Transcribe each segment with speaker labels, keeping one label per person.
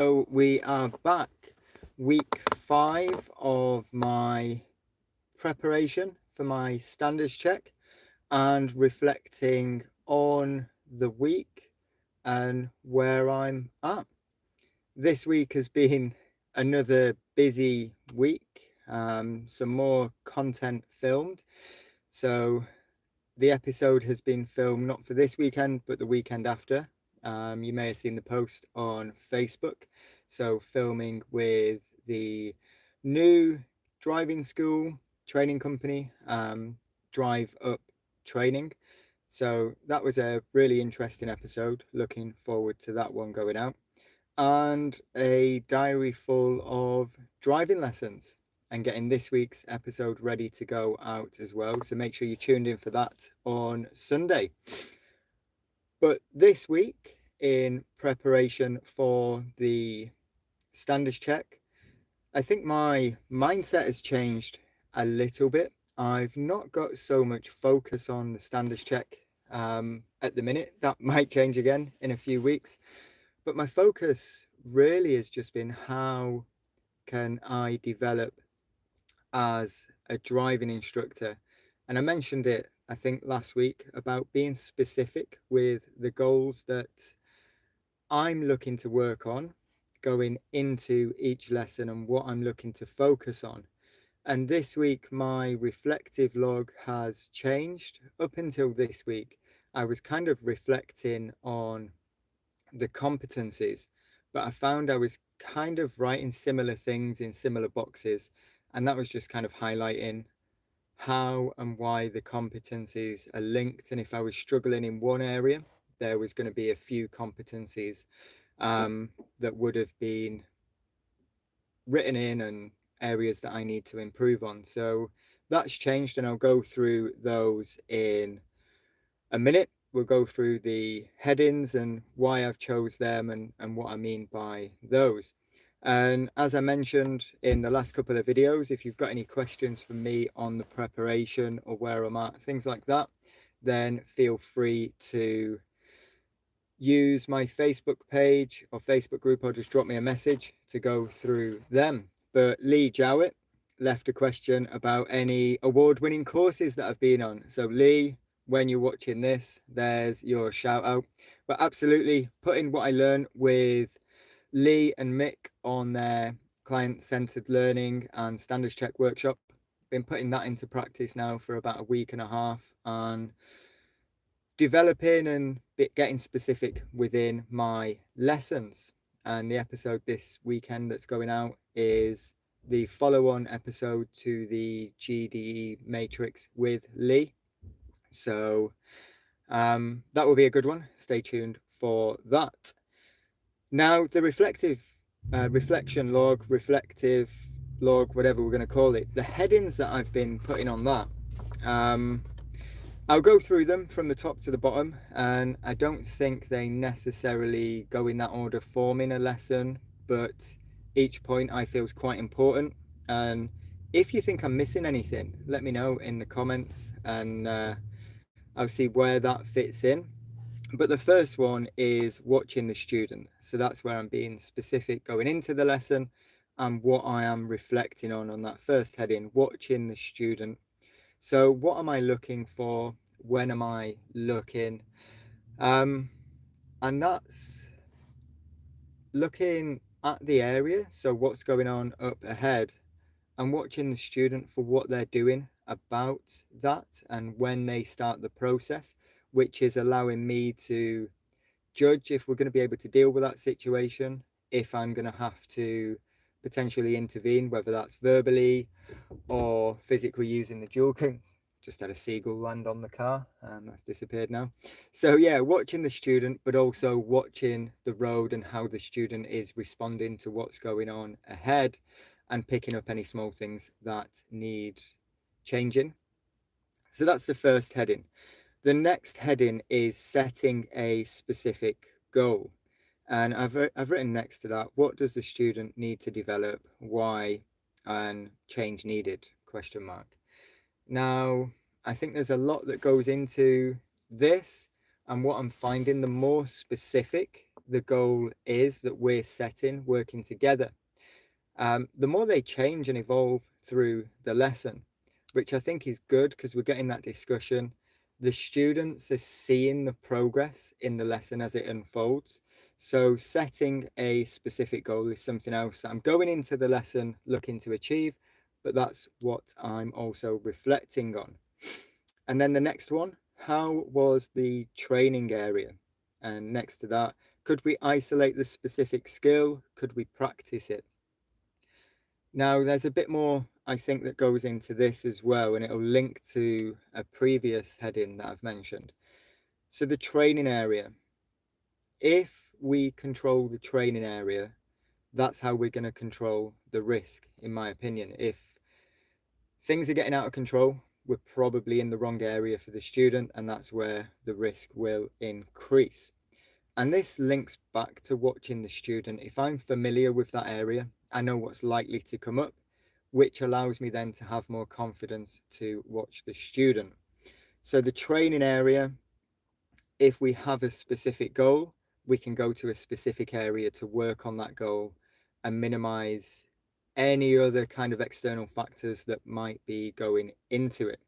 Speaker 1: So we are back, week 5 of my preparation for my standards check and reflecting on the week and where I'm at. This week has been another busy week, some more content filmed. So the episode has been filmed not for this weekend, but the weekend after. You may have seen the post on Facebook. So, filming with the new driving school training company, Drive Up Training. So, that was a really interesting episode. Looking forward to that one going out. And a diary full of driving lessons and getting this week's episode ready to go out as well. So make sure you're tuned in for that on Sunday. But this week, in preparation for the standards check, I think my mindset has changed a little bit. I've not got so much focus on the standards check at the minute. That might change again in a few weeks. But my focus really has just been how can I develop as a driving instructor? And I mentioned it, I think, last week about being specific with the goals that I'm looking to work on going into each lesson and what I'm looking to focus on. And this week, my reflective log has changed. Up until this week, I was kind of reflecting on the competencies, but I found I was kind of writing similar things in similar boxes. And that was just kind of highlighting how and why the competencies are linked. And if I was struggling in one area, there was going to be a few competencies that would have been written in and areas that I need to improve on. So that's changed, and I'll go through those in a minute. We'll go through the headings and why I've chose them and what I mean by those. And as I mentioned in the last couple of videos, if you've got any questions for me on the preparation or where I'm at, things like that, then feel free to use my Facebook page or Facebook group, or just drop me a message to go through them. But Lee Jowett left a question about any award-winning courses that I've been on. So Lee, when you're watching this, there's your shout out. But absolutely, putting what I learned with Lee and Mick on their client-centered learning and standards check workshop. Been putting that into practice now for about a week and a half, and developing and getting specific within my lessons. And the episode this weekend that's going out is the follow-on episode to the GDE Matrix with Lee. So that will be a good one. Stay tuned for that. Now, the reflection log, reflective log, whatever we're going to call it, the headings that I've been putting on that, I'll go through them from the top to the bottom, and I don't think they necessarily go in that order forming a lesson, but each point I feel is quite important. And if you think I'm missing anything, let me know in the comments, and I'll see where that fits in. But the first one is watching the student. So that's where I'm being specific going into the lesson and what I am reflecting on that first heading, watching the student. So what am I looking for? When am I looking? And that's looking at the area. So what's going on up ahead, and watching the student for what they're doing about that and when they start the process, which is allowing me to judge if we're going to be able to deal with that situation, if I'm going to have to potentially intervene, whether that's verbally or physically using the dual cone. Just had a seagull land on the car, and that's disappeared now. So yeah, watching the student, but also watching the road and how the student is responding to what's going on ahead, and picking up any small things that need changing. So that's the first heading. The next heading is setting a specific goal. And I've written next to that, what does the student need to develop? Why? And change needed, question mark. Now, I think there's a lot that goes into this, and what I'm finding, the more specific the goal is that we're setting, working together. The more they change and evolve through the lesson, which I think is good because we're getting that discussion. The students are seeing the progress in the lesson as it unfolds. So setting a specific goal is something else that I'm going into the lesson looking to achieve, but that's what I'm also reflecting on. And then the next one, how was the training area? And next to that, could we isolate the specific skill? Could we practice it? Now, there's a bit more, I think, that goes into this as well, and it'll link to a previous heading that I've mentioned. So the training area, if we control the training area, that's how we're going to control the risk, in my opinion. If things are getting out of control, we're probably in the wrong area for the student, and that's where the risk will increase. And this links back to watching the student. If I'm familiar with that area, I know what's likely to come up, which allows me then to have more confidence to watch the student. So the training area, if we have a specific goal, we can go to a specific area to work on that goal and minimize any other kind of external factors that might be going into it.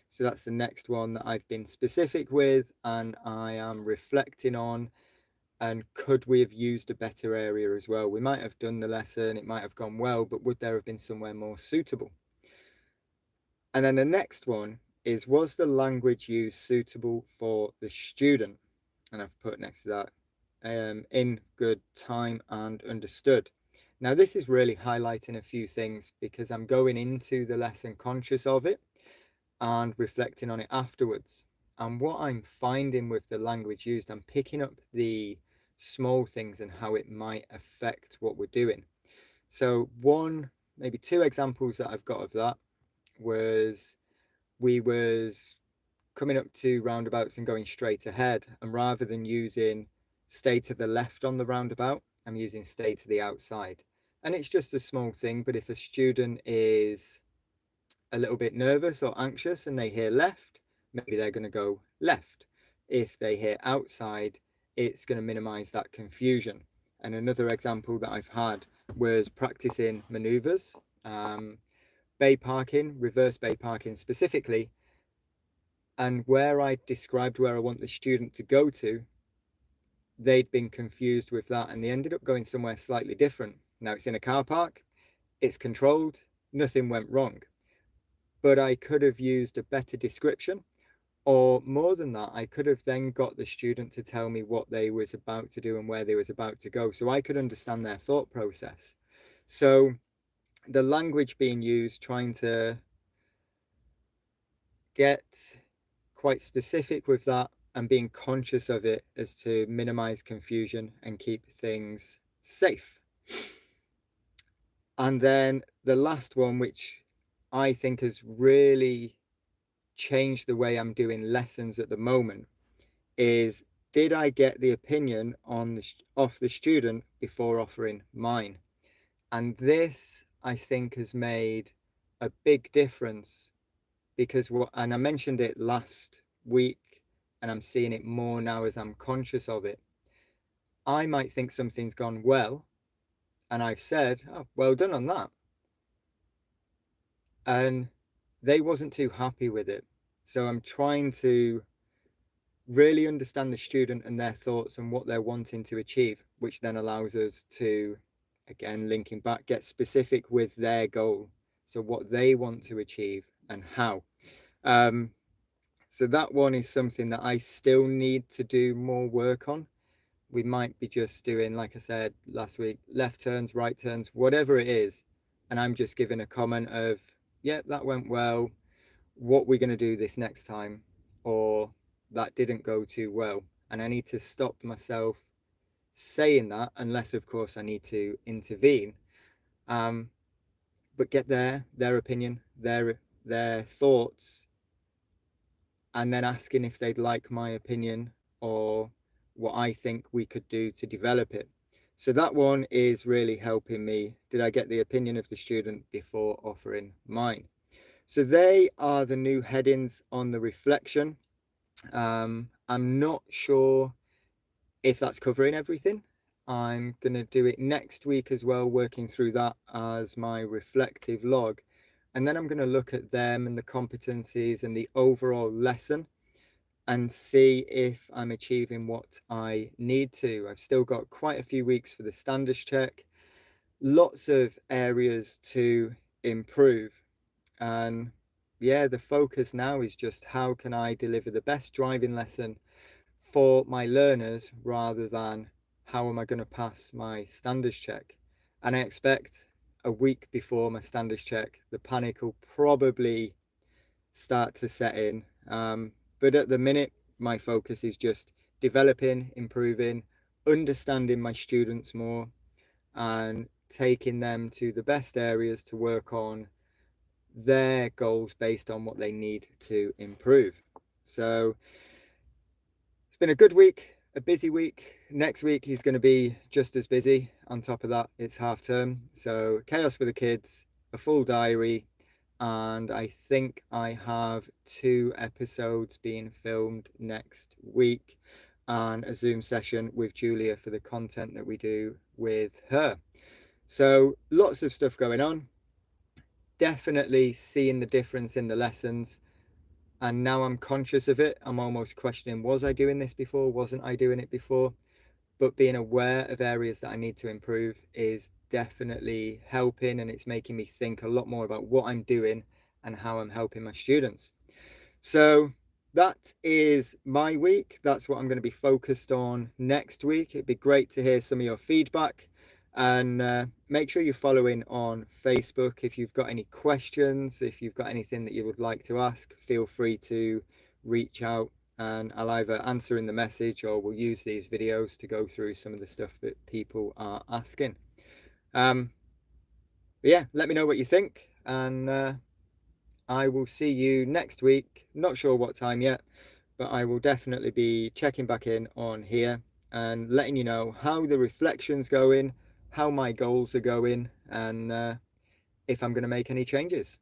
Speaker 1: So that's the next one that I've been specific with and I am reflecting on. And could we have used a better area as well? We might have done the lesson, it might have gone well, but would there have been somewhere more suitable? And then the next one is, was the language used suitable for the student? And I've put next to that, in good time and understood. Now, this is really highlighting a few things because I'm going into the lesson conscious of it and reflecting on it afterwards. And what I'm finding with the language used, I'm picking up the small things and how it might affect what we're doing. So one, maybe two examples that I've got of that was we was coming up to roundabouts and going straight ahead, and rather than using stay to the left on the roundabout, I'm using stay to the outside. And it's just a small thing, but if a student is a little bit nervous or anxious and they hear left, maybe they're going to go left. If they hear outside, it's going to minimize that confusion. And another example that I've had was practicing maneuvers, bay parking, reverse bay parking specifically. And where I described where I want the student to go to, they'd been confused with that and they ended up going somewhere slightly different. Now it's in a car park, it's controlled, nothing went wrong. But I could have used a better description, or more than that, I could have then got the student to tell me what they was about to do and where they was about to go, so I could understand their thought process. So the language being used, trying to get quite specific with that and being conscious of it as to minimize confusion and keep things safe. And then the last one, which I think has really changed the way I'm doing lessons at the moment, is, did I get the opinion on off the student before offering mine? And this, I think, has made a big difference because and I mentioned it last week and I'm seeing it more now as I'm conscious of it. I might think something's gone well and I've said, oh, well done on that. And they wasn't too happy with it. So I'm trying to really understand the student and their thoughts and what they're wanting to achieve, which then allows us to, again, linking back, get specific with their goal. So what they want to achieve and how. So that one is something that I still need to do more work on. We might be just doing, like I said last week, left turns, right turns, whatever it is. And I'm just giving a comment of, yeah, that went well. What we're going to do this next time, or that didn't go too well. And I need to stop myself saying that, unless, of course, I need to intervene. But get their opinion, their thoughts, and then asking if they'd like my opinion or what I think we could do to develop it. So that one is really helping me. Did I get the opinion of the student before offering mine? So they are the new headings on the reflection. I'm not sure if that's covering everything. I'm going to do it next week as well, working through that as my reflective log. And then I'm going to look at them and the competencies and the overall lesson and see if I'm achieving what I need to. I've still got quite a few weeks for the standards check, lots of areas to improve. And yeah, the focus now is just how can I deliver the best driving lesson for my learners rather than how am I going to pass my standards check. And I expect a week before my standards check, the panic will probably start to set in. But at the minute, my focus is just developing, improving, understanding my students more, and taking them to the best areas to work on their goals based on what they need to improve. So it's been a good week, a busy week. Next week is going to be just as busy. On top of that, it's half term. So chaos for the kids, a full diary, and I think I have 2 episodes being filmed next week and a Zoom session with Julia for the content that we do with her. So lots of stuff going on. Definitely seeing the difference in the lessons. And now I'm conscious of it. I'm almost questioning, was I doing this before? Wasn't I doing it before? But being aware of areas that I need to improve is definitely helping, and it's making me think a lot more about what I'm doing and how I'm helping my students. So that is my week. That's what I'm going to be focused on next week. It'd be great to hear some of your feedback, and make sure you're following on Facebook. If you've got any questions, if you've got anything that you would like to ask, feel free to reach out, and I'll either answer in the message or we'll use these videos to go through some of the stuff that people are asking. But yeah, let me know what you think, and I will see you next week. Not sure what time yet, but I will definitely be checking back in on here and letting you know how the reflection's going, how my goals are going, and if I'm going to make any changes.